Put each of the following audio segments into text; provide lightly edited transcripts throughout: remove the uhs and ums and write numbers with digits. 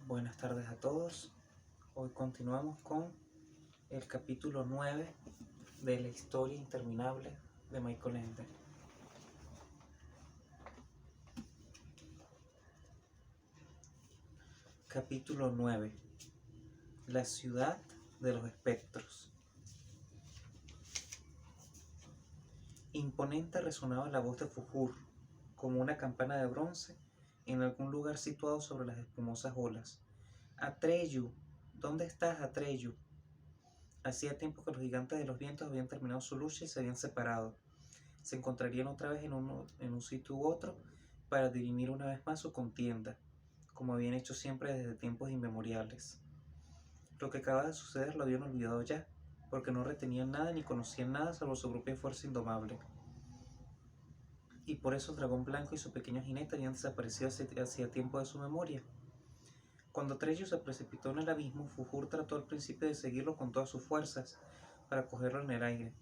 Buenas tardes a todos. Hoy continuamos con el capítulo 9 de la historia interminable de Michael Ende. Capítulo 9. La ciudad de los espectros. Imponente resonaba la voz de Fujur, como una campana de bronce, en algún lugar situado sobre las espumosas olas. Atreyu, ¿dónde estás, Atreyu? Hacía tiempo que los gigantes de los vientos habían terminado su lucha y se habían separado. Se encontrarían otra vez en un sitio u otro para dirimir una vez más su contienda, como habían hecho siempre desde tiempos inmemoriales. Lo que acababa de suceder lo habían olvidado ya, porque no retenían nada ni conocían nada salvo su propia fuerza indomable. Y por eso el dragón blanco y su pequeño jinete habían desaparecido hacía tiempo de su memoria. Cuando Atreyu se precipitó en el abismo, Fujur trató al principio de seguirlo con todas sus fuerzas, para cogerlo en el aire.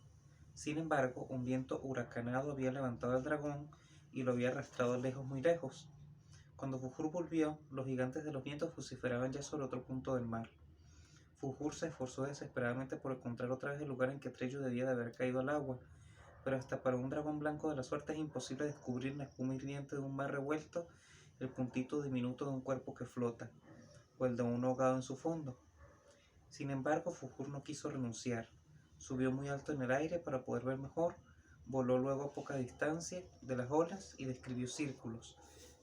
Sin embargo, un viento huracanado había levantado al dragón y lo había arrastrado lejos, muy lejos. Cuando Fujur volvió, los gigantes de los vientos vociferaban ya sobre otro punto del mar. Fujur se esforzó desesperadamente por encontrar otra vez el lugar en que Atreyu debía de haber caído al agua, pero hasta para un dragón blanco de la suerte es imposible descubrir en la espuma hirviente de un mar revuelto el puntito diminuto de un cuerpo que flota, o el de un ahogado en su fondo. Sin embargo, Fujur no quiso renunciar. Subió muy alto en el aire para poder ver mejor, voló luego a poca distancia de las olas y describió círculos,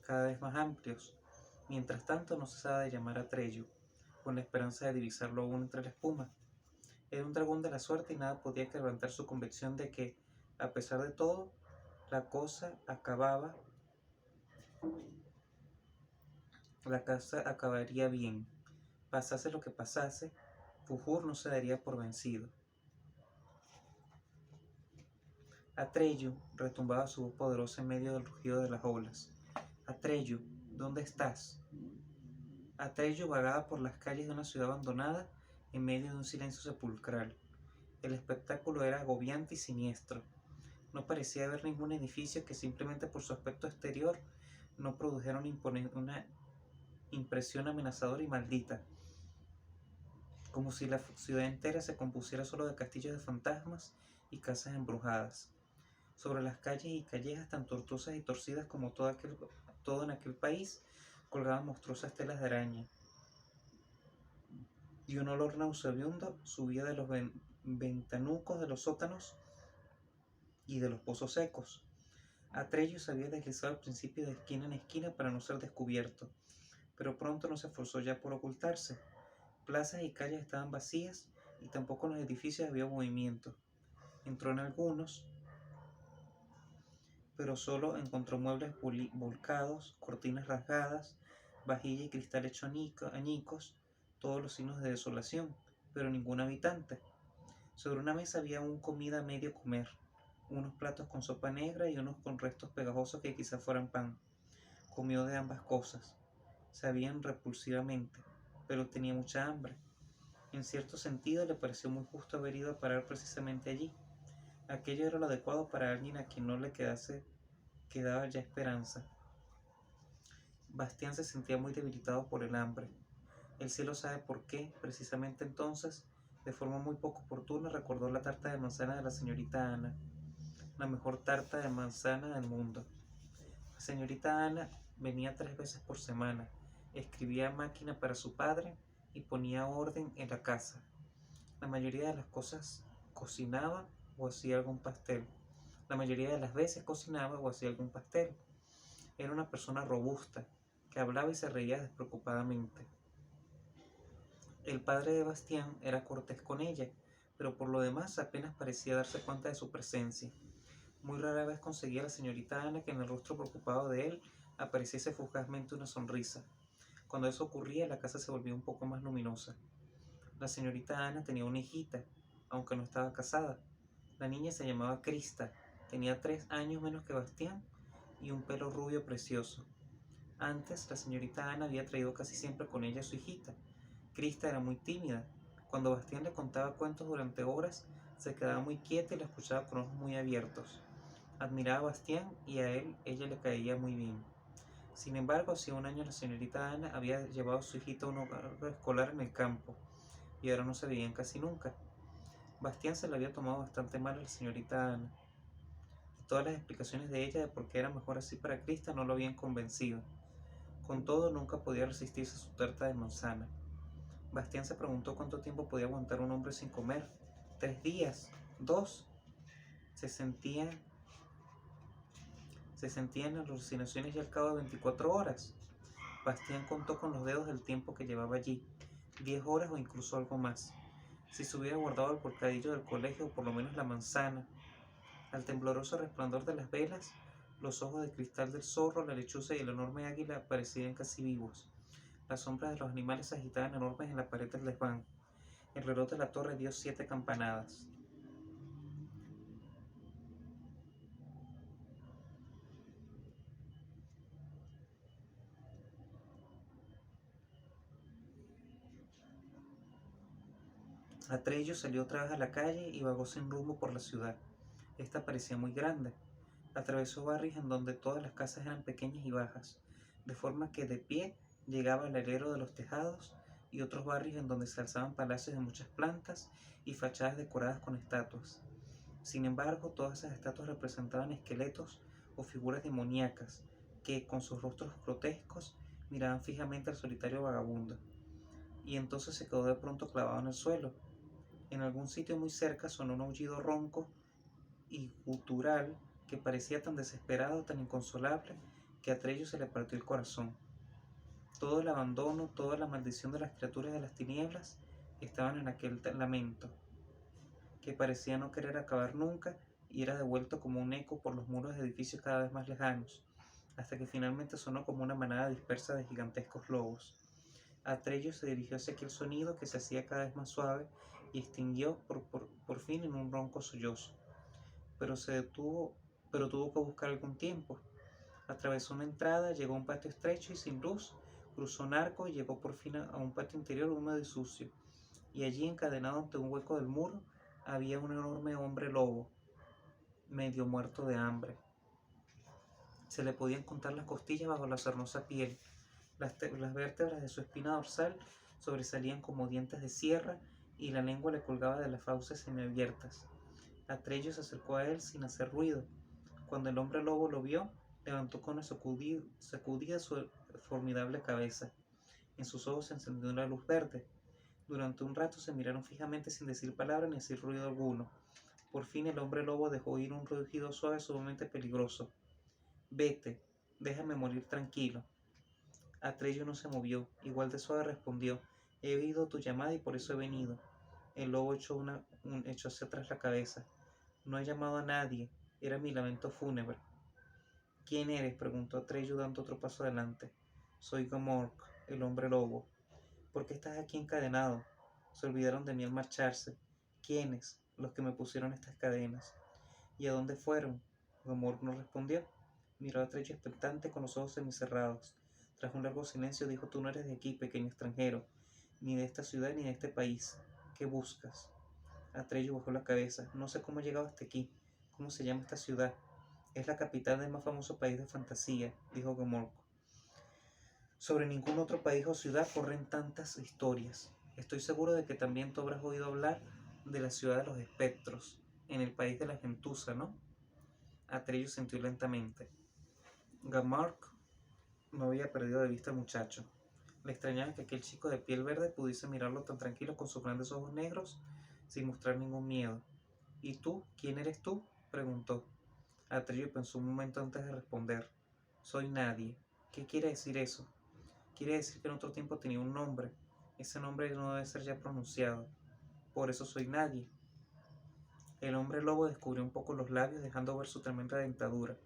cada vez más amplios. Mientras tanto no cesaba de llamar a Atreyu, con la esperanza de divisarlo aún entre la espuma. Era un dragón de la suerte y nada podía quebrantar su convicción de que, a pesar de todo, la casa acabaría bien. Pasase lo que pasase, Fujur no se daría por vencido. Atreyu, retumbaba su voz poderosa en medio del rugido de las olas. Atreyu, ¿dónde estás? Atreyu vagaba por las calles de una ciudad abandonada en medio de un silencio sepulcral. El espectáculo era agobiante y siniestro. No parecía haber ningún edificio que simplemente por su aspecto exterior no produjera una impresión amenazadora y maldita, como si la ciudad entera se compusiera solo de castillos de fantasmas y casas embrujadas. Sobre las calles y callejas tan tortuosas y torcidas como todo en aquel país, colgaban monstruosas telas de araña, y un olor nauseabundo subía de los ventanucos de los sótanos y de los pozos secos. Atreyu se había deslizado al principio de esquina en esquina para no ser descubierto, pero pronto no se esforzó ya por ocultarse. Plazas y calles estaban vacías y tampoco en los edificios había movimiento. Entró en algunos, pero solo encontró muebles volcados, cortinas rasgadas, vajilla y cristal hecho añicos, todos los signos de desolación, pero ningún habitante. Sobre una mesa había aún comida a medio comer, unos platos con sopa negra y unos con restos pegajosos que quizás fueran pan. Comió de ambas cosas. Sabían repulsivamente, pero tenía mucha hambre. En cierto sentido le pareció muy justo haber ido a parar precisamente allí. Aquello era lo adecuado para alguien a quien no le quedaba ya esperanza. Bastián se sentía muy debilitado por el hambre. El cielo sabe por qué, precisamente entonces, de forma muy poco oportuna, recordó la tarta de manzana de la señorita Ana, la mejor tarta de manzana del mundo. La señorita Ana venía 3 veces por semana, escribía a máquina para su padre y ponía orden en la casa. La mayoría de las cosas cocinaba o hacía algún pastel. La mayoría de las veces cocinaba o hacía algún pastel. Era una persona robusta, que hablaba y se reía despreocupadamente. El padre de Bastián era cortés con ella, pero por lo demás apenas parecía darse cuenta de su presencia. Muy rara vez conseguía la señorita Ana que en el rostro preocupado de él apareciese fugazmente una sonrisa. Cuando eso ocurría, la casa se volvía un poco más luminosa. La señorita Ana tenía una hijita, aunque no estaba casada. La niña se llamaba Krista, tenía 3 años menos que Bastián y un pelo rubio precioso. Antes, la señorita Ana había traído casi siempre con ella a su hijita. Krista era muy tímida. Cuando Bastián le contaba cuentos durante horas, se quedaba muy quieta y la escuchaba con ojos muy abiertos. Admiraba a Bastián y a ella le caía muy bien. Sin embargo, hacía un año la señorita Ana había llevado a su hijita a un hogar escolar en el campo, y ahora no se veían casi nunca. Bastián se le había tomado bastante mal a la señorita Ana, y todas las explicaciones de ella de por qué era mejor así para Krista no lo habían convencido. Con todo, nunca podía resistirse a su tarta de manzana. Bastián se preguntó cuánto tiempo podía aguantar un hombre sin comer. 3 días, 2. Se sentía en alucinaciones y al cabo de 24 horas. Bastián contó con los dedos el tiempo que llevaba allí, 10 horas o incluso algo más. Si se hubiera guardado el bocadillo del colegio o por lo menos la manzana. Al tembloroso resplandor de las velas, los ojos de cristal del zorro, la lechuza y el enorme águila parecían casi vivos. Las sombras de los animales se agitaban enormes en la pared del desván. El reloj de la torre dio 7 campanadas. Atreyu salió otra vez a la calle y vagó sin rumbo por la ciudad. Esta parecía muy grande. Atravesó barrios en donde todas las casas eran pequeñas y bajas, de forma que de pie llegaba al alero de los tejados, y otros barrios en donde se alzaban palacios de muchas plantas y fachadas decoradas con estatuas. Sin embargo, todas esas estatuas representaban esqueletos o figuras demoníacas que, con sus rostros grotescos, miraban fijamente al solitario vagabundo. Y entonces se quedó de pronto clavado en el suelo. En algún sitio muy cerca sonó un aullido ronco y gutural que parecía tan desesperado, tan inconsolable, que a Atreyu se le partió el corazón. Todo el abandono, toda la maldición de las criaturas de las tinieblas estaban en aquel lamento, que parecía no querer acabar nunca y era devuelto como un eco por los muros de edificios cada vez más lejanos, hasta que finalmente sonó como una manada dispersa de gigantescos lobos. Atreyu se dirigió hacia aquel sonido que se hacía cada vez más suave y extinguió por fin en un ronco sollozo. Pero tuvo que buscar algún tiempo. Atravesó una entrada, llegó a un patio estrecho y sin luz, cruzó un arco y llegó por fin a un patio interior húmedo y sucio. Y allí, encadenado ante un hueco del muro, había un enorme hombre lobo, medio muerto de hambre. Se le podían contar las costillas bajo la sarnosa piel. Las vértebras de su espina dorsal sobresalían como dientes de sierra y la lengua le colgaba de las fauces semiabiertas. Atreyu se acercó a él sin hacer ruido. Cuando el hombre lobo lo vio, levantó con una sacudida su formidable cabeza. En sus ojos se encendió una luz verde. Durante un rato se miraron fijamente sin decir palabra ni decir ruido alguno. Por fin el hombre lobo dejó oír un rugido suave sumamente peligroso. «Vete, déjame morir tranquilo». Atreyu no se movió. Igual de suave respondió: «He oído tu llamada y por eso he venido». El lobo echó hacia atrás la cabeza. «No he llamado a nadie. Era mi lamento fúnebre». «¿Quién eres?», preguntó Atreyu dando otro paso adelante. «Soy Gomork, el hombre lobo». «¿Por qué estás aquí encadenado? Se olvidaron de mí al marcharse». «¿Quiénes?». «Los que me pusieron estas cadenas». «¿Y a dónde fueron?». Gomork no respondió. Miró a Atreyu expectante con los ojos semicerrados. Tras un largo silencio dijo: «Tú no eres de aquí, pequeño extranjero, ni de esta ciudad ni de este país. ¿Qué buscas?». Atreyu bajó la cabeza. «No sé cómo he llegado hasta aquí. ¿Cómo se llama esta ciudad?». «Es la capital del más famoso país de fantasía», dijo Gomork. «Sobre ningún otro país o ciudad corren tantas historias. Estoy seguro de que también tú habrás oído hablar de la ciudad de los espectros, en el país de la gentuza, ¿no?». Atreyu sintió lentamente. Gomork no había perdido de vista al muchacho. Le extrañaba que aquel chico de piel verde pudiese mirarlo tan tranquilo con sus grandes ojos negros, sin mostrar ningún miedo. «¿Y tú? ¿Quién eres tú?», preguntó. Atreyu pensó un momento antes de responder. «Soy nadie». «¿Qué quiere decir eso?». «Quiere decir que en otro tiempo tenía un nombre. Ese nombre no debe ser ya pronunciado. Por eso soy nadie». El hombre lobo descubrió un poco los labios, dejando ver su tremenda dentadura,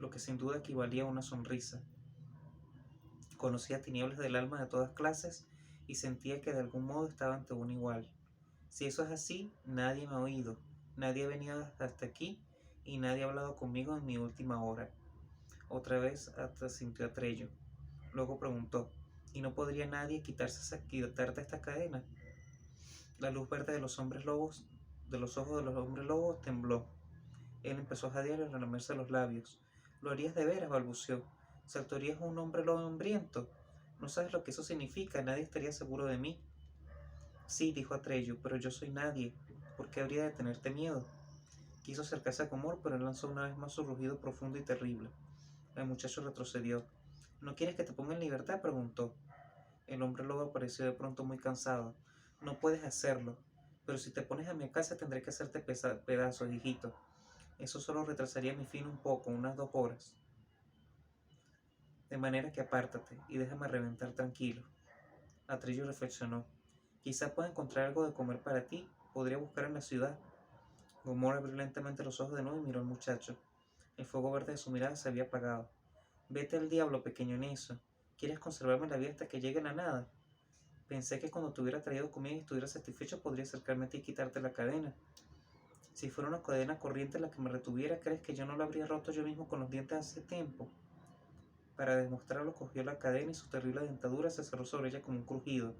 lo que sin duda equivalía a una sonrisa. Conocía tinieblas del alma de todas clases y sentía que de algún modo estaba ante un igual. «Si eso es así, nadie me ha oído, nadie ha venido hasta aquí y nadie ha hablado conmigo en mi última hora». Otra vez asintió Atreyu. Luego preguntó: «¿Y no podría nadie quitarte esta cadena?». La luz verde de los ojos de los hombres lobos tembló. Él empezó a jadear y a lamerse los labios. «¿Lo harías de veras?», balbuceó. ¿Saltarías a un hombre lobo hambriento? No sabes lo que eso significa, nadie estaría seguro de mí. Sí, dijo Atreyu, pero yo soy nadie. ¿Por qué habría de tenerte miedo? Quiso acercarse a Gomor, pero él lanzó una vez más su rugido profundo y terrible. El muchacho retrocedió. ¿No quieres que te ponga en libertad?, preguntó. El hombre lobo apareció de pronto muy cansado. No puedes hacerlo, pero si te pones a mi casa tendré que hacerte pedazos, hijito. Eso solo retrasaría mi fin un poco, unas 2 horas. De manera que apártate y déjame reventar tranquilo. Atreyu reflexionó. Quizá pueda encontrar algo de comer para ti. Podría buscar en la ciudad. Gomor abrió lentamente los ojos de nuevo y miró al muchacho. El fuego verde de su mirada se había apagado. Vete al diablo, pequeño necio. ¿Quieres conservarme la vida hasta que llegue la nada? Pensé que cuando te hubiera traído comida y estuviera satisfecho podría acercarme a ti y quitarte la cadena. Si fuera una cadena corriente la que me retuviera, ¿crees que yo no la habría roto yo mismo con los dientes hace tiempo? Para demostrarlo, cogió la cadena y su terrible dentadura se cerró sobre ella como un crujido.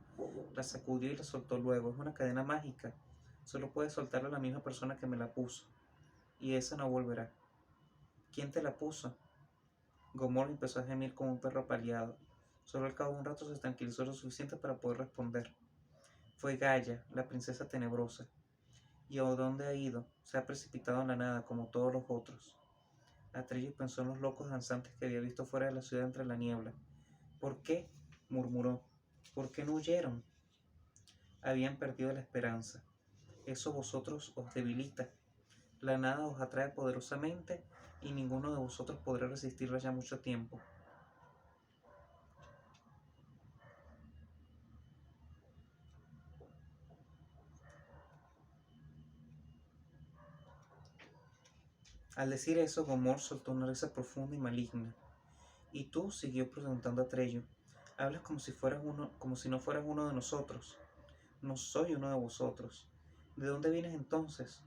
La sacudió y la soltó luego. Es una cadena mágica. Solo puede soltarla la misma persona que me la puso. Y esa no volverá. ¿Quién te la puso? Gomor empezó a gemir como un perro apaleado. Solo al cabo de un rato se tranquilizó lo suficiente para poder responder. Fue Gaia, la princesa tenebrosa. ¿Y a dónde ha ido? Se ha precipitado en la nada, como todos los otros. Atreyu pensó en los locos danzantes que había visto fuera de la ciudad entre la niebla. ¿Por qué?, murmuró. ¿Por qué no huyeron? Habían perdido la esperanza. Eso vosotros os debilita. La nada os atrae poderosamente y ninguno de vosotros podrá resistirla ya mucho tiempo. Al decir eso, Gomor soltó una risa profunda y maligna. ¿Y tú?, siguió preguntando Atreyu. Hablas como si no fueras uno de nosotros. No soy uno de vosotros. ¿De dónde vienes entonces?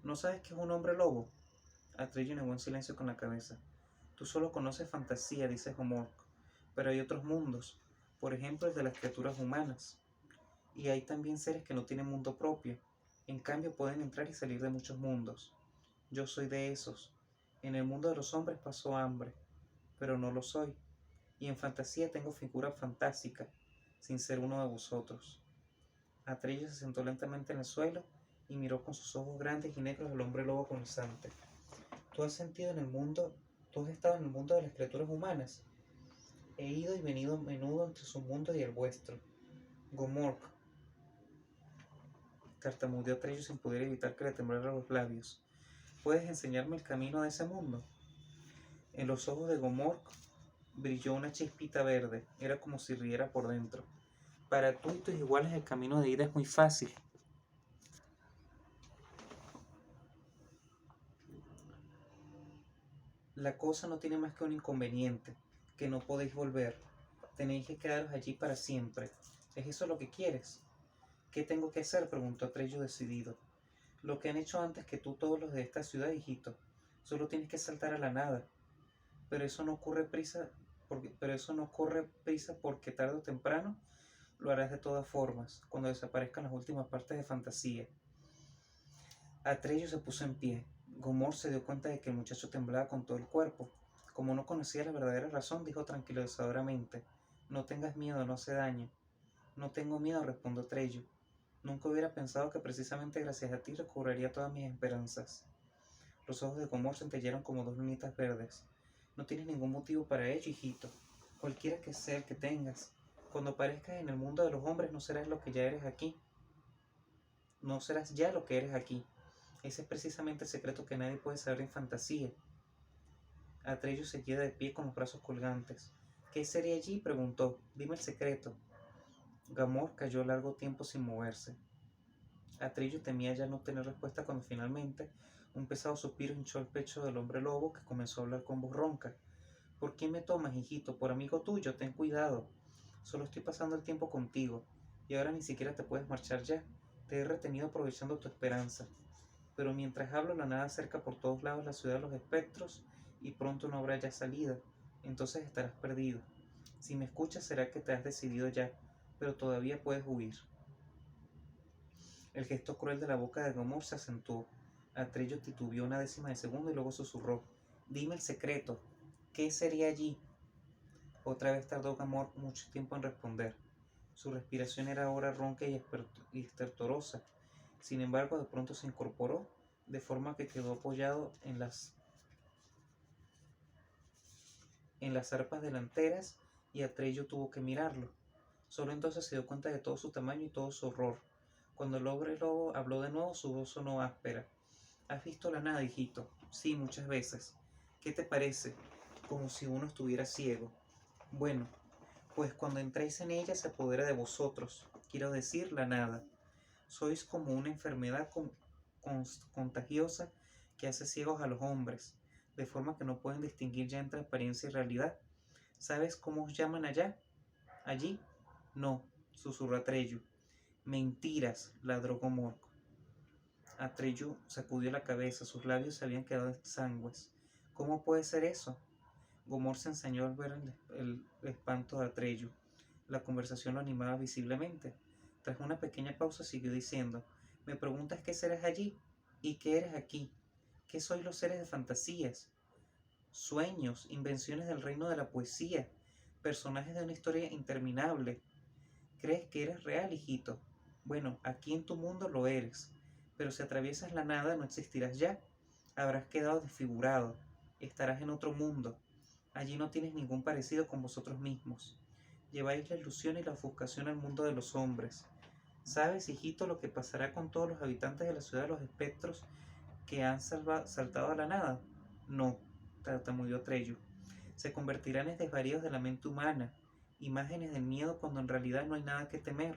¿No sabes que es un hombre lobo? Atreyu negó en silencio con la cabeza. Tú solo conoces fantasía, dice Gomor, pero hay otros mundos, por ejemplo el de las criaturas humanas. Y hay también seres que no tienen mundo propio. En cambio pueden entrar y salir de muchos mundos. Yo soy de esos. En el mundo de los hombres paso hambre, pero no lo soy. Y en fantasía tengo figura fantástica, sin ser uno de vosotros. Atreyu se sentó lentamente en el suelo y miró con sus ojos grandes y negros al hombre lobo agonizante. ¿Tú has estado en el mundo de las criaturas humanas? He ido y venido a menudo entre su mundo y el vuestro. Gomork, tartamudeó Atreyu sin poder evitar que le temblaran los labios. ¿Puedes enseñarme el camino de ese mundo? En los ojos de Gomork brilló una chispita verde. Era como si riera por dentro. Para tú y tus iguales el camino de ida es muy fácil. La cosa no tiene más que un inconveniente, que no podéis volver. Tenéis que quedaros allí para siempre. ¿Es eso lo que quieres? ¿Qué tengo que hacer?, preguntó Atreyu decidido. Lo que han hecho antes que tú todos los de esta ciudad, hijito. Solo tienes que saltar a la nada. Pero eso no corre prisa porque tarde o temprano lo harás de todas formas, cuando desaparezcan las últimas partes de fantasía. Atreyu se puso en pie. Gomor se dio cuenta de que el muchacho temblaba con todo el cuerpo. Como no conocía la verdadera razón, dijo tranquilizadoramente: No tengas miedo, no hace daño. No tengo miedo, respondió Atreyu. Nunca hubiera pensado que precisamente gracias a ti recobraría todas mis esperanzas. Los ojos de Gomor centellearon como 2 lunitas verdes. No tienes ningún motivo para ello, hijito. Cualquiera que sea el que tengas. Cuando aparezcas en el mundo de los hombres no serás lo que ya eres aquí. No serás ya lo que eres aquí. Ese es precisamente el secreto que nadie puede saber en fantasía. Atreyu seguía de pie con los brazos colgantes. ¿Qué sería allí?, preguntó. Dime el secreto. Gomor cayó largo tiempo sin moverse. Atreyu temía ya no tener respuesta cuando finalmente un pesado suspiro hinchó el pecho del hombre lobo, que comenzó a hablar con voz ronca. ¿Por qué me tomas, hijito? Por amigo tuyo, ten cuidado. Solo estoy pasando el tiempo contigo, y ahora ni siquiera te puedes marchar ya. Te he retenido aprovechando tu esperanza. Pero mientras hablo, la nada cerca por todos lados la ciudad de los espectros, y pronto no habrá ya salida. Entonces estarás perdido. Si me escuchas será que te has decidido ya, pero todavía puedes huir. El gesto cruel de la boca de Gomor se acentuó. Atreyu titubeó una décima de segundo y luego susurró: Dime el secreto. ¿Qué sería allí? Otra vez tardó Gamor mucho tiempo en responder. Su respiración era ahora ronca y estertorosa. Sin embargo, de pronto se incorporó, de forma que quedó apoyado en las arpas delanteras, y Atreyu tuvo que mirarlo. Solo entonces se dio cuenta de todo su tamaño y todo su horror. Cuando el hombre lobo habló de nuevo, su voz sonó áspera. ¿Has visto la nada, hijito? Sí, muchas veces. ¿Qué te parece? Como si uno estuviera ciego. Bueno, pues cuando entréis en ella se apodera de vosotros, quiero decir, la nada. Sois como una enfermedad contagiosa que hace ciegos a los hombres, de forma que no pueden distinguir ya entre apariencia y realidad. ¿Sabes cómo os llaman allá? ¿Allí? No, susurró Atreyu. Mentiras, ladró Gomorco. Atreyu sacudió la cabeza, sus labios se habían quedado exangües. ¿Cómo puede ser eso? Gomor se ensañó al ver el espanto de Atreyu. La conversación lo animaba visiblemente. Tras una pequeña pausa siguió diciendo: «Me preguntas qué serás allí y qué eres aquí. ¿Qué sois los seres de fantasías? Sueños, invenciones del reino de la poesía, personajes de una historia interminable. ¿Crees que eres real, hijito? Bueno, aquí en tu mundo lo eres, pero si atraviesas la nada no existirás ya. Habrás quedado desfigurado, estarás en otro mundo. Allí no tienes ningún parecido con vosotros mismos. Lleváis la ilusión y la ofuscación al mundo de los hombres. ¿Sabes, hijito, lo que pasará con todos los habitantes de la ciudad de los espectros que han saltado a la nada? No, tartamudeó Atreyu. Se convertirán en desvaríos de la mente humana, imágenes del miedo cuando en realidad no hay nada que temer,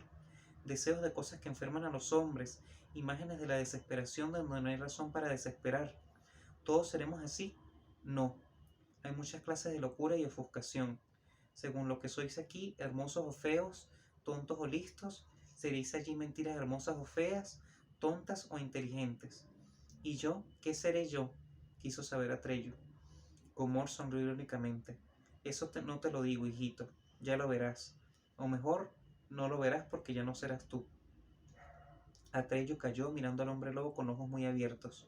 deseos de cosas que enferman a los hombres, imágenes de la desesperación donde no hay razón para desesperar. ¿Todos seremos así? No. Hay muchas clases de locura y ofuscación. Según lo que sois aquí, hermosos o feos, tontos o listos, seréis allí mentiras hermosas o feas, tontas o inteligentes. ¿Y yo? ¿Qué seré yo?, quiso saber Atreyu. Gomor sonrió irónicamente. Eso no te lo digo, hijito, ya lo verás. O mejor, no lo verás porque ya no serás tú. Atreyu cayó mirando al hombre lobo con ojos muy abiertos.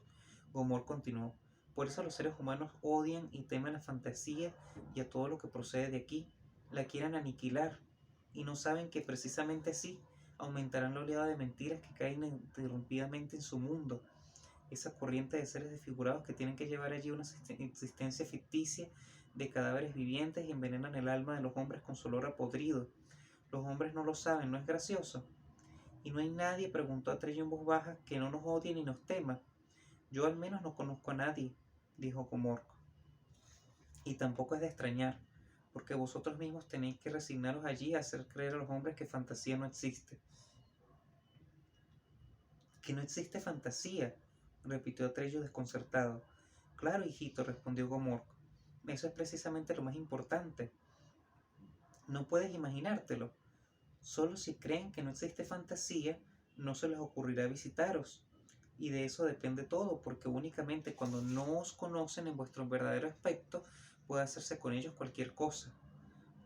Gomor continuó: por eso los seres humanos odian y temen la fantasía y a todo lo que procede de aquí. La quieren aniquilar y no saben que precisamente así aumentarán la oleada de mentiras que caen interrumpidamente en su mundo. Esa corriente de seres desfigurados que tienen que llevar allí una existencia ficticia de cadáveres vivientes y envenenan el alma de los hombres con su olor a podrido. Los hombres no lo saben, ¿no es gracioso? Y no hay nadie, preguntó Atreyu en voz baja, que no nos odie ni nos tema. Yo al menos no conozco a nadie, dijo Comorco. Y tampoco es de extrañar, porque vosotros mismos tenéis que resignaros allí a hacer creer a los hombres que fantasía no existe. ¿Que no existe fantasía?, repitió Atreyu desconcertado. Claro, hijito, respondió Gomorco. Eso es precisamente lo más importante. No puedes imaginártelo. Solo si creen que no existe fantasía, no se les ocurrirá visitaros. Y de eso depende todo, porque únicamente cuando no os conocen en vuestro verdadero aspecto, puede hacerse con ellos cualquier cosa.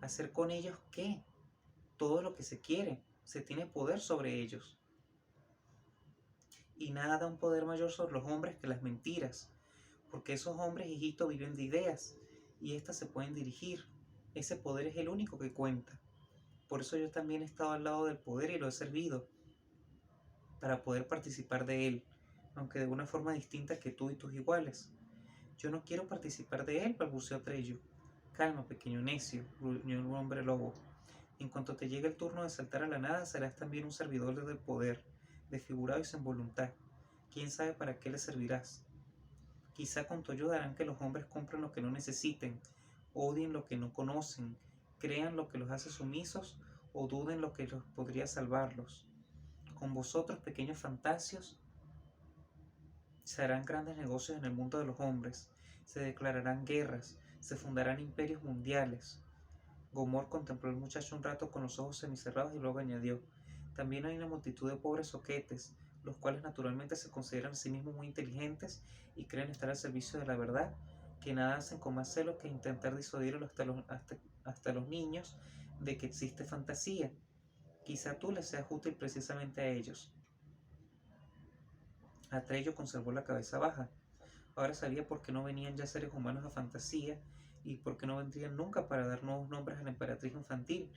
¿Hacer con ellos qué? Todo lo que se quiere. Se tiene poder sobre ellos. Y nada da un poder mayor sobre los hombres que las mentiras, porque esos hombres, hijito, viven de ideas, y éstas se pueden dirigir. Ese poder es el único que cuenta. Por eso yo también he estado al lado del poder y lo he servido, para poder participar de él, aunque de una forma distinta que tú y tus iguales. Yo no quiero participar de él, balbuceó Atreyu. Calma, pequeño necio, gruñó el hombre lobo. En cuanto te llegue el turno de saltar a la nada, serás también un servidor del poder, desfigurado y sin voluntad. ¿Quién sabe para qué le servirás? Quizá con tu ayuda harán que los hombres compren lo que no necesiten, odien lo que no conocen, crean lo que los hace sumisos o duden lo que los podría salvarlos. Con vosotros, pequeños fantasios, se harán grandes negocios en el mundo de los hombres, se declararán guerras, se fundarán imperios mundiales. Gomor contempló al muchacho un rato con los ojos semicerrados y luego añadió: también hay una multitud de pobres zoquetes, los cuales naturalmente se consideran a sí mismos muy inteligentes y creen estar al servicio de la verdad, que nada hacen con más celo que intentar disuadir hasta los niños de que existe fantasía. Quizá tú les seas útil precisamente a ellos. Atreyu conservó la cabeza baja. Ahora sabía por qué no venían ya seres humanos a fantasía ¿Y por qué no vendrían nunca para dar nuevos nombres a la emperatriz infantil?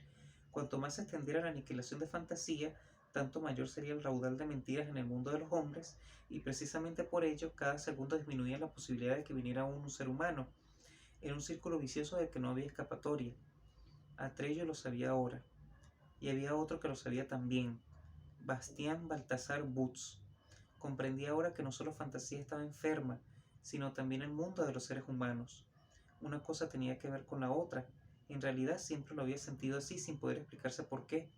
Cuanto más se extendiera la aniquilación de fantasía, tanto mayor sería el raudal de mentiras en el mundo de los hombres, y precisamente por ello cada segundo disminuía la posibilidad de que viniera aún un ser humano. Era un círculo vicioso del que no había escapatoria. Atrello lo sabía ahora, y había otro que lo sabía también, Bastián Baltasar Butz. Comprendía ahora que no solo fantasía estaba enferma, sino también el mundo de los seres humanos. Una cosa tenía que ver con la otra. En realidad siempre lo había sentido así sin poder explicarse por qué.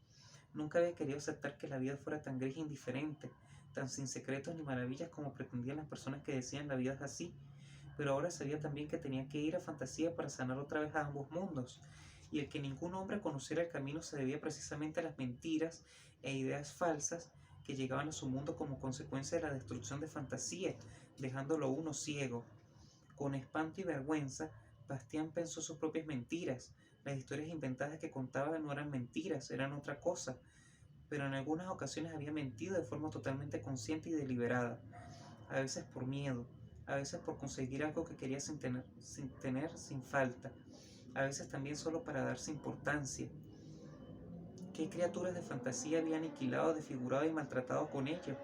Nunca había querido aceptar que la vida fuera tan gris e indiferente, tan sin secretos ni maravillas como pretendían las personas que decían la vida es así. Pero ahora sabía también que tenía que ir a fantasía para sanar otra vez a ambos mundos, y el que ningún hombre conociera el camino se debía precisamente a las mentiras e ideas falsas que llegaban a su mundo como consecuencia de la destrucción de fantasía, dejándolo uno ciego. Con espanto y vergüenza, Bastián pensó sus propias mentiras. Las historias inventadas que contaba no eran mentiras, eran otra cosa, pero en algunas ocasiones había mentido de forma totalmente consciente y deliberada, a veces por miedo, a veces por conseguir algo que quería sin falta, a veces también solo para darse importancia. ¿Qué criaturas de fantasía había aniquilado, desfigurado y maltratado con ello?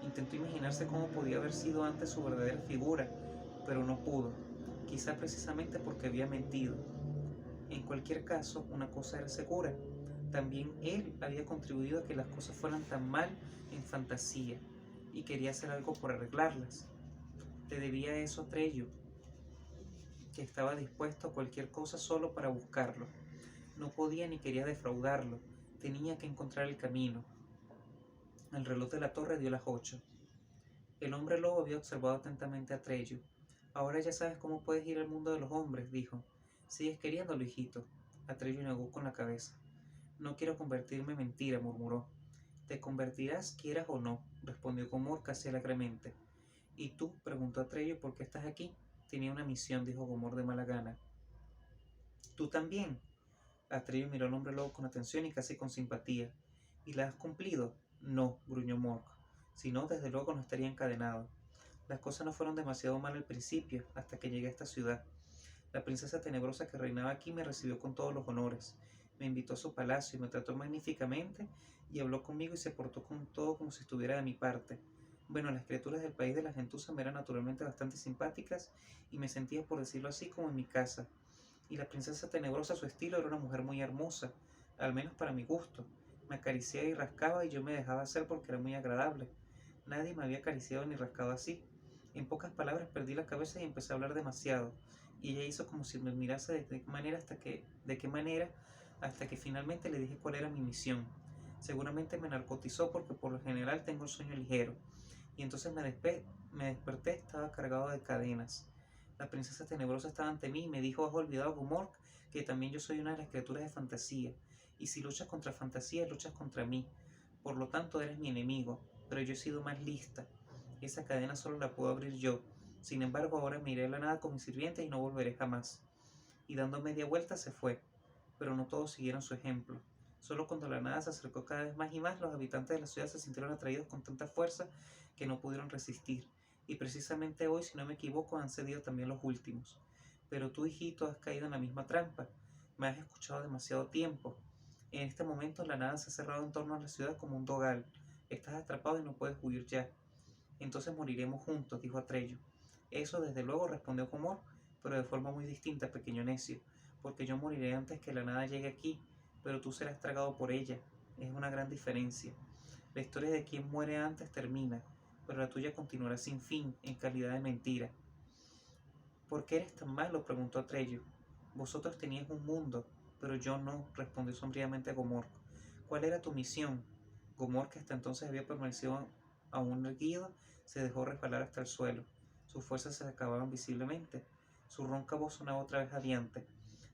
Intentó imaginarse cómo podía haber sido antes su verdadera figura, pero no pudo, quizá precisamente porque había mentido. En cualquier caso, una cosa era segura, también él había contribuido a que las cosas fueran tan mal en fantasía, y quería hacer algo por arreglarlas. Te debía eso a Trello, que estaba dispuesto a cualquier cosa solo para buscarlo. No podía ni quería defraudarlo, tenía que encontrar el camino. El reloj de la torre dio las 8. El hombre lobo había observado atentamente a Trello. Ahora ya sabes cómo puedes ir al mundo de los hombres, dijo. Sigues queriéndolo, hijito. Atrello negó con la cabeza. No quiero convertirme en mentira, murmuró. Te convertirás, quieras o no, respondió Gomor casi alegremente. ¿Y tú? Preguntó Atrello, ¿por qué estás aquí? Tenía una misión, dijo Gomor de mala gana. ¿Tú también? Atrello miró al hombre lobo con atención y casi con simpatía. ¿Y la has cumplido? No, gruñó Mork. Si no, desde luego no estaría encadenado. Las cosas no fueron demasiado mal al principio, hasta que llegué a esta ciudad. La princesa tenebrosa que reinaba aquí me recibió con todos los honores. Me invitó a su palacio y me trató magníficamente y habló conmigo y se portó con todo como si estuviera de mi parte. Bueno, las criaturas del país de la gentuza me eran naturalmente bastante simpáticas y me sentía, por decirlo así, como en mi casa. Y la princesa tenebrosa a su estilo era una mujer muy hermosa, al menos para mi gusto. Me acariciaba y rascaba y yo me dejaba hacer porque era muy agradable. Nadie me había acariciado ni rascado así. En pocas palabras perdí la cabeza y empecé a hablar demasiado, y ella hizo como si me mirase de qué manera hasta que finalmente le dije cuál era mi misión. Seguramente me narcotizó porque por lo general tengo el sueño ligero, y entonces me desperté, estaba cargado de cadenas. La princesa tenebrosa estaba ante mí y me dijo bajo olvidado Gomork que también yo soy una de las criaturas de fantasía, y si luchas contra fantasía, luchas contra mí. Por lo tanto, eres mi enemigo, pero yo he sido más lista. Esa cadena solo la puedo abrir yo. Sin embargo, ahora me iré a la nada con mis sirvientes y no volveré jamás. Y dando media vuelta se fue, pero no todos siguieron su ejemplo. Solo cuando la nada se acercó cada vez más y más, los habitantes de la ciudad se sintieron atraídos con tanta fuerza que no pudieron resistir. Y precisamente hoy, si no me equivoco, han cedido también los últimos. Pero tú, hijito, has caído en la misma trampa. Me has escuchado demasiado tiempo. En este momento la nada se ha cerrado en torno a la ciudad como un dogal. Estás atrapado y no puedes huir ya. Entonces moriremos juntos, dijo Atrello. Eso desde luego, respondió Comor, pero de forma muy distinta, pequeño necio, porque yo moriré antes que la nada llegue aquí, pero tú serás tragado por ella. Es una gran diferencia. La historia de quien muere antes termina, pero la tuya continuará sin fin, en calidad de mentira. ¿Por qué eres tan malo?, preguntó Atrello. Vosotros teníais un mundo, pero yo no, respondió sombríamente Gomor. ¿Cuál era tu misión? Gomor, que hasta entonces había permanecido aún erguido, se dejó resbalar hasta el suelo. Sus fuerzas se acababan visiblemente. Su ronca voz sonaba otra vez adiante.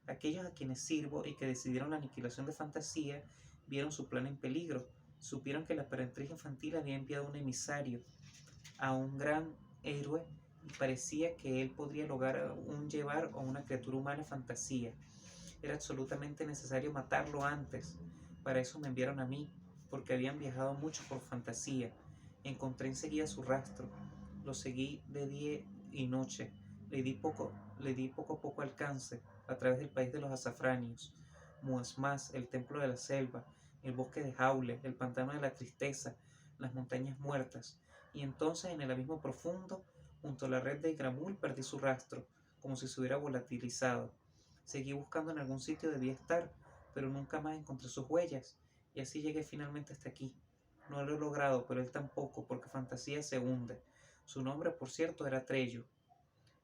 Aquellos a quienes sirvo y que decidieron la aniquilación de fantasía vieron su plan en peligro. Supieron que la emperatriz infantil había enviado un emisario a un gran héroe y parecía que él podría lograr llevar a una criatura humana fantasía. Era absolutamente necesario matarlo antes. Para eso me enviaron a mí, porque habían viajado mucho por fantasía. Encontré enseguida su rastro. Lo seguí de día y noche. le di poco a poco alcance a través del país de los azafranios, Muasmas, el templo de la selva, el bosque de Jaule, el pantano de la tristeza, las montañas muertas, y entonces en el abismo profundo, junto a la red de Gramul, perdí su rastro, como si se hubiera volatilizado. Seguí buscando en algún sitio debía estar, pero nunca más encontré sus huellas, y así llegué finalmente hasta aquí. No lo he logrado, pero él tampoco, porque fantasía se hunde. Su nombre, por cierto, era Trello.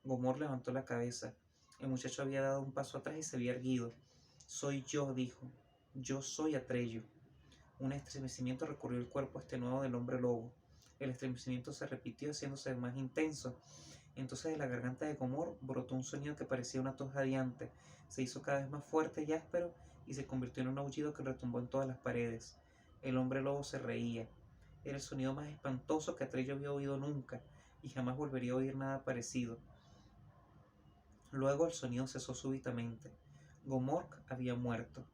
Gomor levantó la cabeza. El muchacho había dado un paso atrás y se había erguido. Soy yo, dijo. Yo soy Atreyu. Un estremecimiento recorrió el cuerpo extenuado del hombre lobo. El estremecimiento se repitió haciéndose más intenso. Entonces de la garganta de Gomor brotó un sonido que parecía una tos jadeante. Se hizo cada vez más fuerte y áspero y se convirtió en un aullido que retumbó en todas las paredes. El hombre lobo se reía. Era el sonido más espantoso que Atreyu había oído nunca y jamás volvería a oír nada parecido. Luego el sonido cesó súbitamente. Gomork había muerto.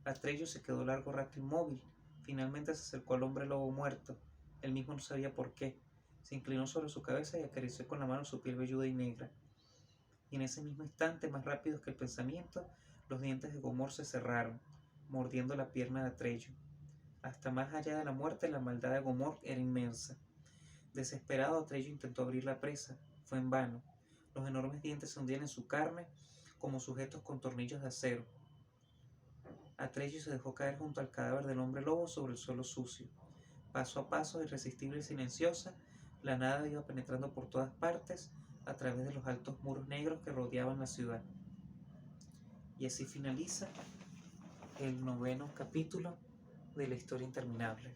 Atreyu se quedó largo rato inmóvil. Finalmente se acercó al hombre lobo muerto. Él mismo no sabía por qué. Se inclinó sobre su cabeza y acarició con la mano su piel velluda y negra. Y en ese mismo instante, más rápidos que el pensamiento, los dientes de Gomor se cerraron, mordiendo la pierna de Atreyu. Hasta más allá de la muerte, la maldad de Gomor era inmensa. Desesperado, Atreyu intentó abrir la presa. Fue en vano. Los enormes dientes se hundían en su carne como sujetos con tornillos de acero. Atreyu se dejó caer junto al cadáver del hombre lobo sobre el suelo sucio. Paso a paso, irresistible y silenciosa, la nada iba penetrando por todas partes a través de los altos muros negros que rodeaban la ciudad. Y así finaliza el 9º capítulo de la historia interminable.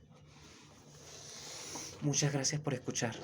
Muchas gracias por escuchar.